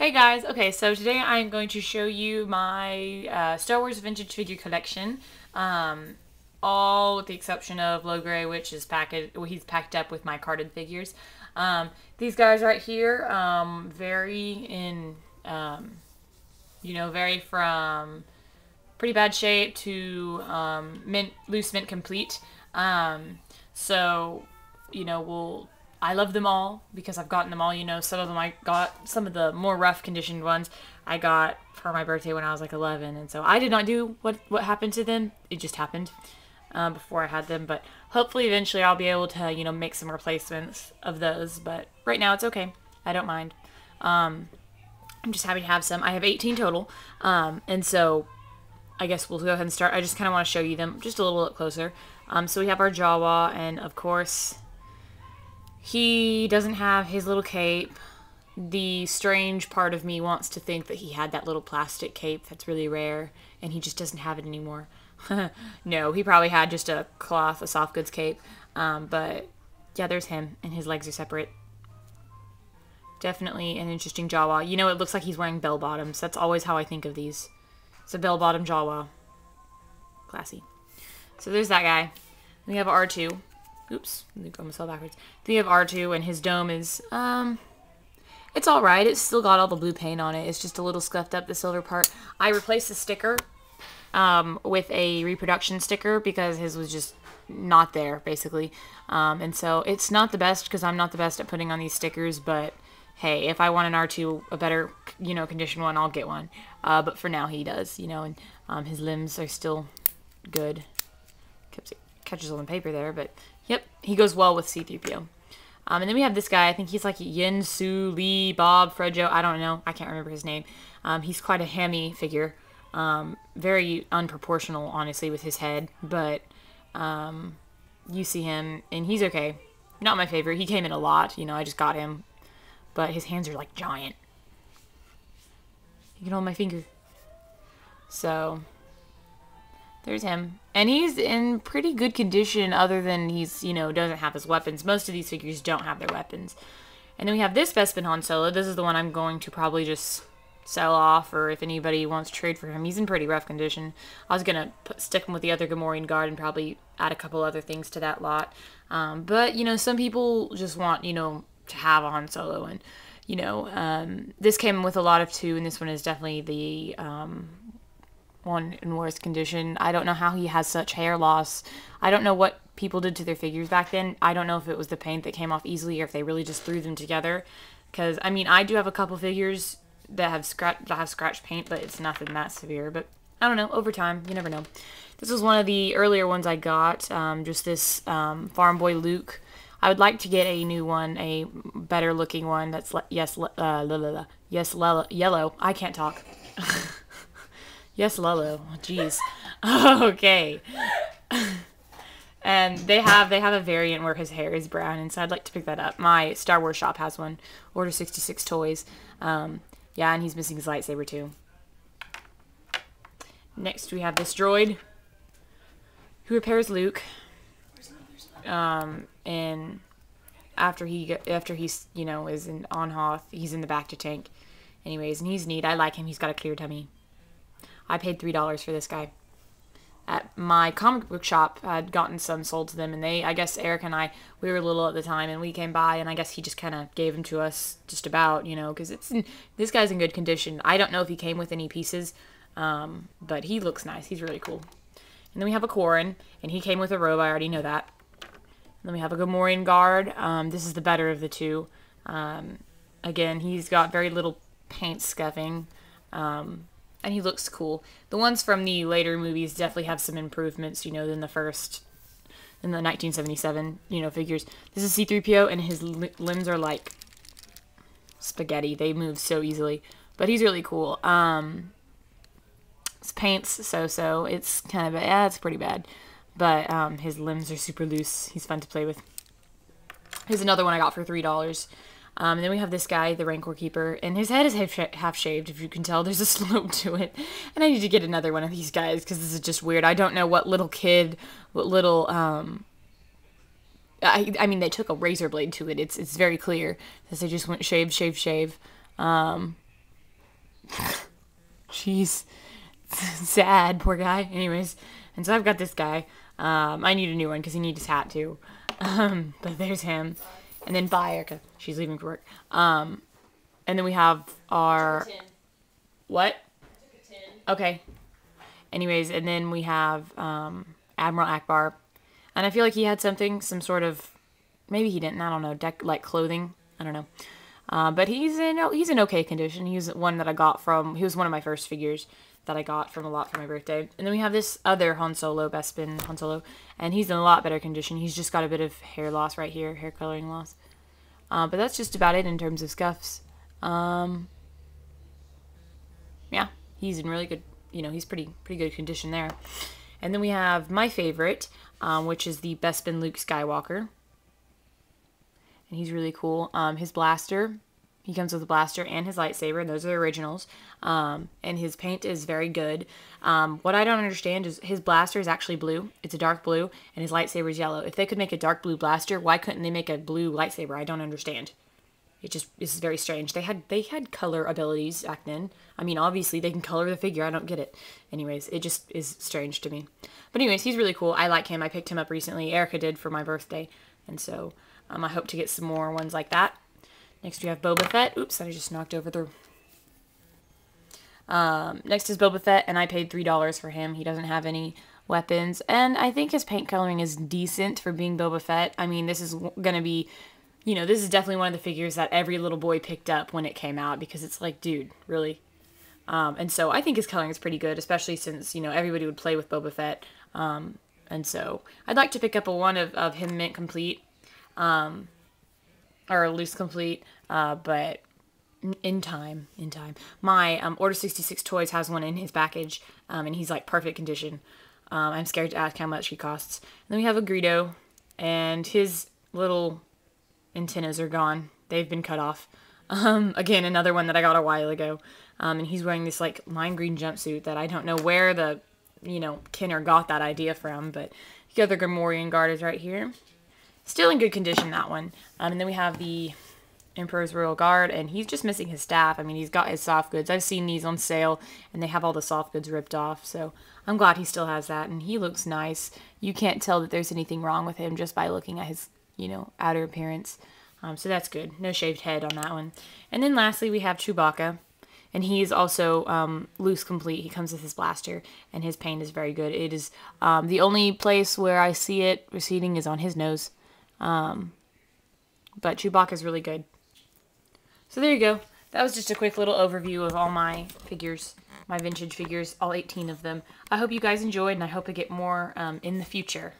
Hey guys, okay, so today I'm going to show you my Star Wars vintage figure collection. Um, all with the exception of Logray, which is he's packed up with my carded figures. These guys right here vary in, vary from pretty bad shape to loose mint complete. So, I love them all because I've gotten them all. Some of them I got, some of the more rough conditioned ones I got for my birthday when I was like 11, and so I did not do what happened to them. It just happened before I had them, but hopefully eventually I'll be able to make some replacements of those. But right now it's okay. I don't mind. I'm just happy to have some. I have 18 total, and so I guess we'll go ahead and start. I just kind of want to show you them just a little bit closer. So we have our Jawa, and of course, he doesn't have his little cape. The strange part of me wants to think that he had that little plastic cape that's really rare, and he just doesn't have it anymore. No, he probably had just a soft goods cape. But yeah, there's him, and his legs are separate. Definitely an interesting Jawa. It looks like he's wearing bell bottoms. That's always how I think of these. It's a bell bottom Jawa. Classy. So there's that guy. We have R2. Oops, I almost fell backwards. Then we have R2, and his dome is, it's alright. It's still got all the blue paint on it. It's just a little scuffed up, the silver part. I replaced the sticker with a reproduction sticker because his was just not there, basically. And so it's not the best because I'm not the best at putting on these stickers, but hey, if I want an R2, a better, conditioned one, I'll get one. But for now, he does, and his limbs are still good. Catches on the paper there, but yep, he goes well with C-3PO. And then we have this guy. I think he's like Yin Su Lee Bob Frejo. I don't know. I can't remember his name. He's quite a hammy figure. Very unproportional, honestly, with his head. But you see him, and he's okay. Not my favorite. He came in a lot. I just got him. But his hands are like giant. You can hold my finger. So there's him. And he's in pretty good condition other than he's, doesn't have his weapons. Most of these figures don't have their weapons. And then we have this Bespin Han Solo. This is the one I'm going to probably just sell off, or if anybody wants to trade for him. He's in pretty rough condition. I was going to stick him with the other Gamorrean guard and probably add a couple other things to that lot. But, some people just want, to have a Han Solo. And, this came with a lot of 2, and this one is definitely the one in worse condition. I don't know how he has such hair loss. I don't know what people did to their figures back then. I don't know if it was the paint that came off easily or if they really just threw them together. Because, I do have a couple figures that have scratch paint, but it's nothing that severe. But I don't know. Over time, you never know. This was one of the earlier ones I got. Just this Farm Boy Luke. I would like to get a new one, a better looking one that's yellow. I can't talk. Yes, Lolo. Jeez. Okay. And they have a variant where his hair is brown, and so I'd like to pick that up. My Star Wars shop has one. Order 66 Toys. Yeah, and he's missing his lightsaber too. Next we have this droid who repairs Luke. And after he's is on Hoth, he's in the Bacta tank. Anyways, and he's neat. I like him. He's got a clear tummy. I paid $3 for this guy. At my comic book shop, I'd gotten some sold to them, and I guess Eric and I, we were little at the time, and we came by, and I guess he just kind of gave them to us just about, because this guy's in good condition. I don't know if he came with any pieces, but he looks nice. He's really cool. And then we have a Quarren, and he came with a robe. I already know that. And then we have a Gamorrean guard. This is the better of the 2. Again, he's got very little paint scuffing. And he looks cool. The ones from the later movies definitely have some improvements, than the first, in the 1977, figures. This is C-3PO, and his limbs are like spaghetti. They move so easily. But he's really cool. His paint's so-so. It's kind of, it's pretty bad. But his limbs are super loose. He's fun to play with. Here's another one I got for $3. And then we have this guy, the Rancor Keeper, and his head is half shaved, if you can tell. There's a slope to it. And I need to get another one of these guys, because this is just weird. I don't know what little kid, I mean, they took a razor blade to it. It's very clear. As they just went shave. Jeez. Sad, poor guy. Anyways, and so I've got this guy. I need a new one because he needs his hat too. But there's him. And then bye, Erica. She's leaving for work. And then we have our... What? Okay. Anyways, and then we have Admiral Akbar. And I feel like he had some sort of... Maybe he didn't, I don't know, like clothing. I don't know. But he's in okay condition. He was one that I got from... He was one of my first figures that I got from a lot for my birthday. And then we have this other Han Solo, Bespin Han Solo, and he's in a lot better condition. He's just got a bit of hair loss right here, hair coloring loss. But that's just about it in terms of scuffs. Yeah, he's in really good, he's pretty good condition there. And then we have my favorite, which is the Bespin Luke Skywalker. And he's really cool. His blaster... He comes with a blaster and his lightsaber, and those are the originals. And his paint is very good. What I don't understand is his blaster is actually blue. It's a dark blue, and his lightsaber is yellow. If they could make a dark blue blaster, why couldn't they make a blue lightsaber? I don't understand. It just is very strange. They had color abilities back then. I mean, obviously, they can color the figure. I don't get it. Anyways, it just is strange to me. But anyways, he's really cool. I like him. I picked him up recently. Erica did for my birthday. And so I hope to get some more ones like that. Next we have Boba Fett. Oops, I just knocked over the... next is Boba Fett, and I paid $3 for him. He doesn't have any weapons, and I think his paint coloring is decent for being Boba Fett. I mean, this is going to be, this is definitely one of the figures that every little boy picked up when it came out, because it's like, dude, really? And so I think his coloring is pretty good, especially since, everybody would play with Boba Fett. And so I'd like to pick up a one of him mint complete, or loose complete, but in time. My Order 66 Toys has one in his package, and he's like perfect condition. I'm scared to ask how much he costs. And then we have a Greedo, and his little antennas are gone. They've been cut off. Again, another one that I got a while ago. And he's wearing this like lime green jumpsuit that I don't know where the, Kenner got that idea from, but the other Gamorrean guard is right here. Still in good condition, that one. And then we have the Emperor's Royal Guard, and he's just missing his staff. I mean, he's got his soft goods. I've seen these on sale, and they have all the soft goods ripped off, so I'm glad he still has that, and he looks nice. You can't tell that there's anything wrong with him just by looking at his, outer appearance. So that's good. No shaved head on that one. And then lastly, we have Chewbacca, and he is also loose complete. He comes with his blaster, and his paint is very good. It is the only place where I see it receding is on his nose. But Chewbacca is really good. So there you go. That was just a quick little overview of all my figures, my vintage figures, all 18 of them. I hope you guys enjoyed, and I hope to get more in the future.